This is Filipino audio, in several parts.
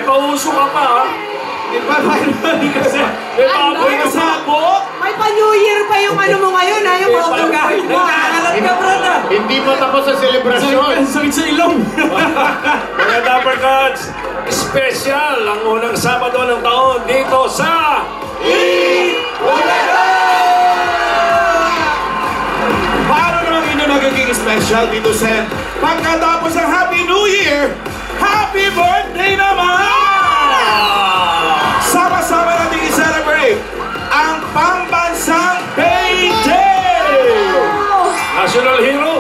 pauso ka pa, ha? May baboy ka sabo. May pa-New Year pa yung ano mo ngayon, ha? Yung autograph mo. Nakalat ka, brother. Hindi pa tapos ang selebrasyon. Sakit sa ilong. Mga Dapper Cats, special ang unang Sabado ng taon dito sa Paano naman inyo nagiging special dito sa pagkatapos ng Happy New Year? Happy birthday naman! Sama-sama natin i-celebrate ang pambansang payday! National Hero!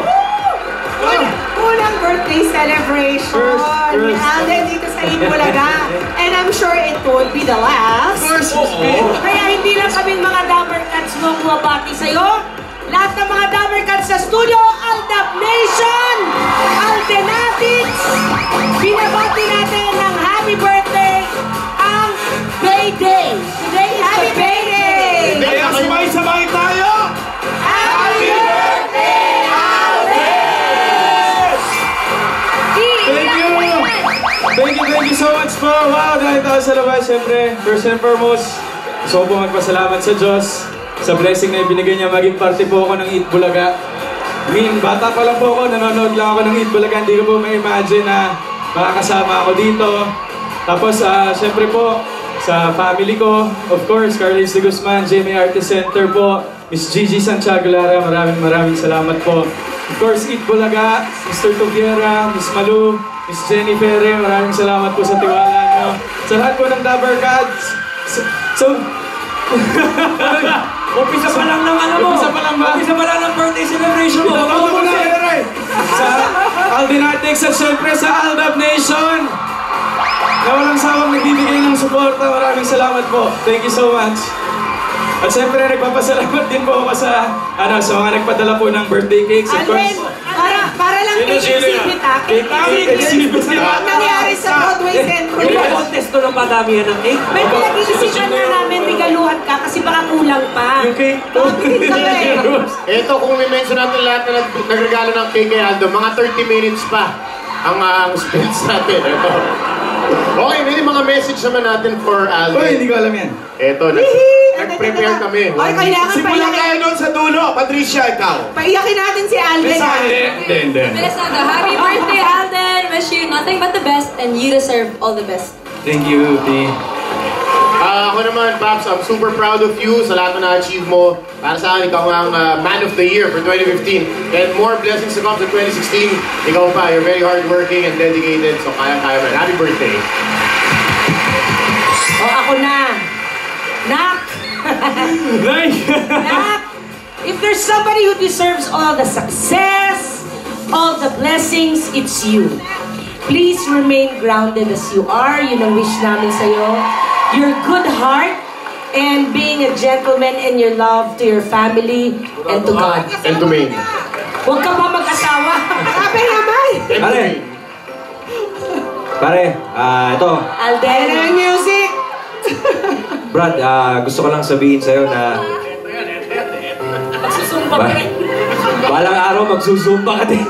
Unang birthday celebration! celebration ni Alden dito sa Itbulaga. And I'm sure it won't be the last. Kaya hindi lang kaming mga Dapper Cats mo bumabati sa'yo. Lahat ng mga Dapper Cats sa studio, Aldab Nation, Aldenatics, binabati natin ng happy birthday ang Bay Day. Today is happy Bay Day! Kaya sabay-sabay tayo! Happy birthday, Alden! Thank you so much po. Wow, dahil tayo sa labas, syempre, first and foremost, gusto ko po magpasalamat sa Diyos sa blessing na ibinigay niya. Maging parte po ako ng Itbulaga. Bata pa lang po ako, nanonood lang ako ng Itbulaga. Hindi ko po ma-imagine na makakasama ako dito. Tapos, syempre po, sa family ko, of course, Carlos de Guzman, JMA Artist Center po, Miss Gigi Santiago Lara, maraming salamat po. Of course, Itbulaga, Mr. Tobiera, Miss Malu, Miss Jenny Ferre, maraming salamat po sa tiwala nyo. Sa lahat po ng Dapper Cats. Umpisa pa lang ng ano mo. Umpisa pa lang ba? Umpisa pa lang ng birthday celebration mo. Sa Aldenatics at syempre sa Aldab Nation na walang sawang nagbibigay ng suporta. Maraming salamat po. Thank you so much. At syempre nagpapasalamat din po ako sa mga nagpadala po ng birthday cakes. Of course. Alden, para lang Sino exhibit ha. Ang nangyari sa Broadway Centro. Yung contest to ng padamihan ng cake. May pinag-iisipan na namin regaluhan ka kasi baka kulang pa. Yung cake po. Bakit ka eh? Ito, kung may mention natin lahat na nagregalo ng cake kay Aldo, mga 30 minutes pa ang spells natin. Ito. Okay, may mga message naman natin for Aldo. Uy, hindi ko alam yan. Ito, nag-prepare kami. Ay, kailangan Simulan paiyakin. tayo doon sa dulo. Patricia, ikaw. Paiyakin natin si Alden. ha? Hindi. Melisandre, happy birthday, Alden! Wish you nothing but the best and you deserve all the best. Thank you, T. Ako naman, Paps, I'm super proud of you sa lahat na na-achieve mo. Para sa akin, ikaw ang Man of the Year for 2015. And more blessings to come sa 2016. Ikaw pa, you're very hardworking and dedicated. So kaya-kaya man. Happy birthday. O, ako na. Nak! Nak! If there's somebody who deserves all the success, all the blessings, it's you. Please remain grounded as you are. Yun ang wish namin sa'yo. Your good heart and being a gentleman in your love to your family and to God. And to me. Huwag ka pa mag-asawa. Sabi naman! Pare! Pare, ito. Alden and music! Brad, gusto ko lang sabihin sa'yo na... Magsusumpa ka rin. Balang araw, magsusumba ka din.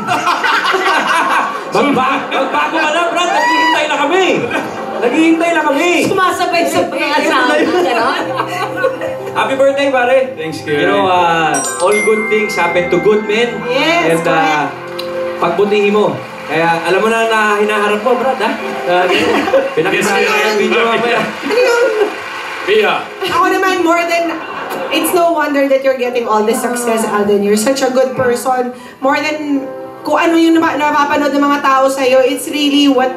Magbago ka na, Brad. Naghihintay na kami. Naghihintay na kami. Sumasabay sa pang-asawa. Ganon? Happy birthday, pare. Thanks, You know, all good things happen to good men. Yes, And correct. pagbutihin mo. Kaya alam mo na hinaharap mo, Brad, ha? Pinakita ko yung video mamaya. Pia. Ako naman, more than... It's no wonder that you're getting all this success, Alden. You're such a good person. More than kung ano yung napapanood ng mga tao sa'yo, it's really what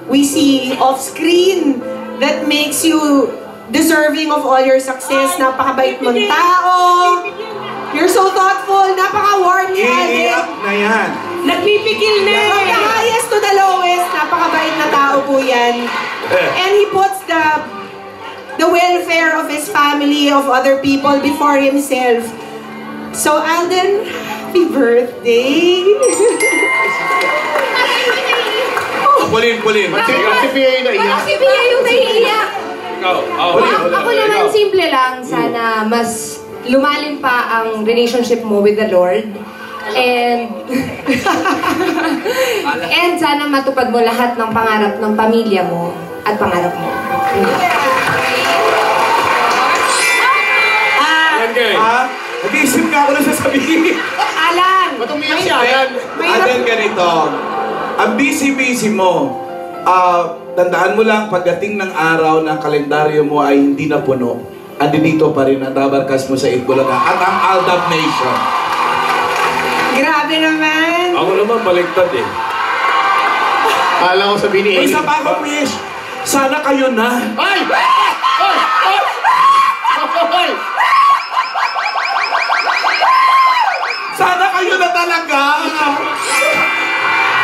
we see off-screen that makes you deserving of all your success. Napakabait mong tao. You're so thoughtful. Napaka-warm ni Alden. Iiyak na yan. Nagpipigil na eh. From the highest to the lowest, napakabait na tao po yan. And he puts the welfare of his family, of other people before himself. So Alden, happy birthday! Pulin. Si Pia yung naiyak. Si Pia yung naiiyak. Ako naman, simple lang. Sana mas lumalim pa ang relationship mo with the Lord. And and sana matupad mo lahat ng pangarap ng pamilya mo at pangarap mo. Nag-iisip nga ako na sasabihin. Alan! Ba't umiyak si Ayan? Adan ganito. Ang busy-busy mo. Tandaan mo lang, pagdating ng araw na kalendaryo mo ay hindi na puno, andito pa rin ang Dabarkas mo sa Itbulaga at ang Aldab Nation. Grabe naman! Ako naman baliktad eh. Kala ko sabihin ni May Eli. isa pa ako, wish. Sana kayo na. Ay! Ay! Ay! Ay! Sana kayo na talaga.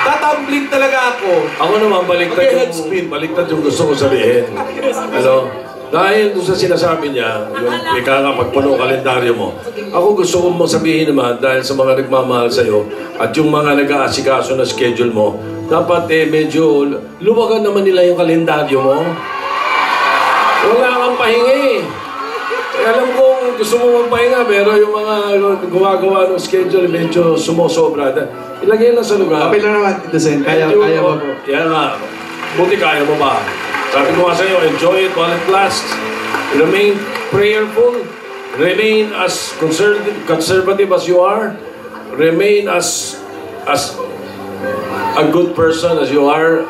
Tatumbling talaga ako. Ako naman, baliktad yung gusto ko sabihin. Ano? Dahil doon sa sinasabi niya, yung ika nga pagpuno kalendaryo mo, ako gusto ko mo sabihin naman, dahil sa mga nagmamahal sa'yo, at yung mga nag-aasikaso na schedule mo, dapat medyo luwagan naman nila yung kalendaryo mo. Wala kang pahingi. Alam kong gusto mo magpahinga, pero yung mga gawa-gawa ng schedule medyo sumusobra. Ilagay lang sa lugar. Okay lang naman, Tito Sen. Kaya mo po. Yan nga. Buti kaya mo ba? Sabi ko nga sa'yo, enjoy it while it lasts. Remain prayerful. Remain as conservative as you are. Remain as a good person as you are.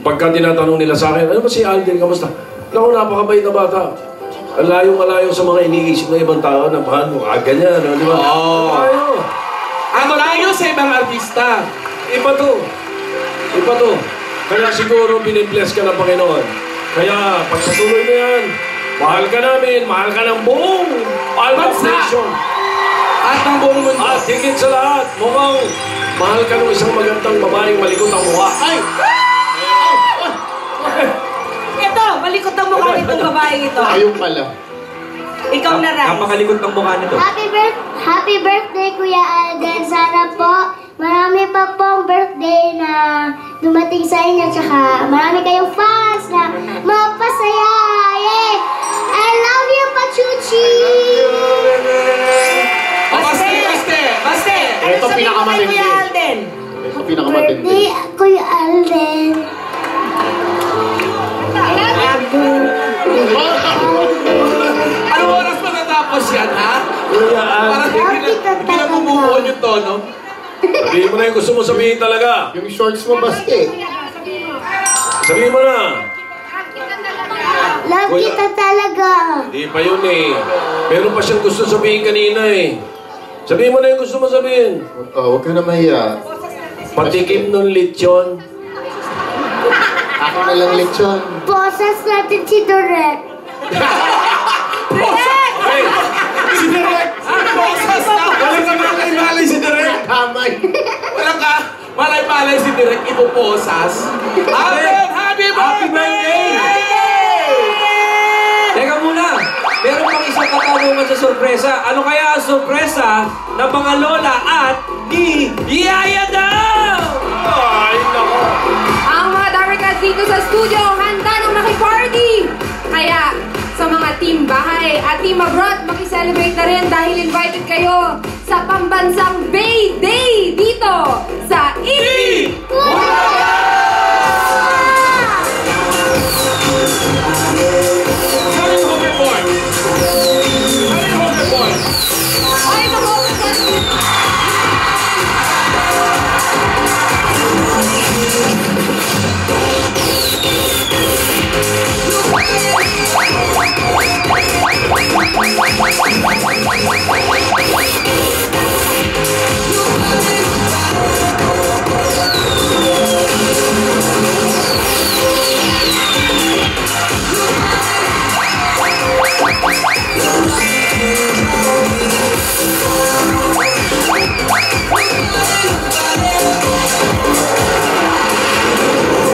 Pagka tinatanong nila sa akin, ano ba si Alden, kamusta? Naku, napakabait na bata. Malayo sa mga iniisip ng ibang tao na mahal mo, ganyan, di ba? Oo. Ang malayo sa ibang artista. Iba to. Kaya siguro binibless ka ng Panginoon. Kaya pagpatuloy mo yan, mahal ka namin, mahal ka ng buong Almas Nation. At ang buong mundo. At higit sa lahat, mukhang mahal ka ng isang magandang babaeng malikot ang mukha. Ay! Ito, malikot ang mukha nitong babaeng ito. Ayun pala. Ikaw na, Rice. Napakalikot ng mukha nito. Happy birthday, Kuya Alden. Sana po marami pa pong birthday na dumating sa inyo. Tsaka marami kayong fans na mapasaya. Yay! I love you, Pachuchi! Baste! Ano Ito sabihin mo kay pinakamalindi. Kuya Alden? Ito pinakamatindi. Birthday, Kuya Alden. Ano oras pa natapos yan, ha? Parang hindi na bumubuon yung tono. Sabihin mo na yung gusto mo sabihin talaga. Yung shorts mo, Baste. Sabihin mo na. Love kita talaga. Hindi pa yun eh. Meron pa siyang gusto sabihin kanina eh. Sabihin mo na yung gusto mo sabihin. Huwag ka na mahiya. Patikim ng lechon. Ako na lang lechon. Boses natin si Dorek. Hey! Si Direk! Boses na! Walang ka malay-malay si Direk! Kamay. Walang ka malay-malay si Direk, ipoposas. Alden, happy birthday! Teka muna, meron pang isang katanungan sa sorpresa. Ano kaya ang sorpresa ng mga lola at ni Yaya daw? Ay, nako. Ang mga Damercats dito sa studio, handa nang makiparty! Kaya, sa mga team bahay at team abroad, makiselebrate na rin dahil invited kayo sa pambansang Bay Day dito sa Bulaga!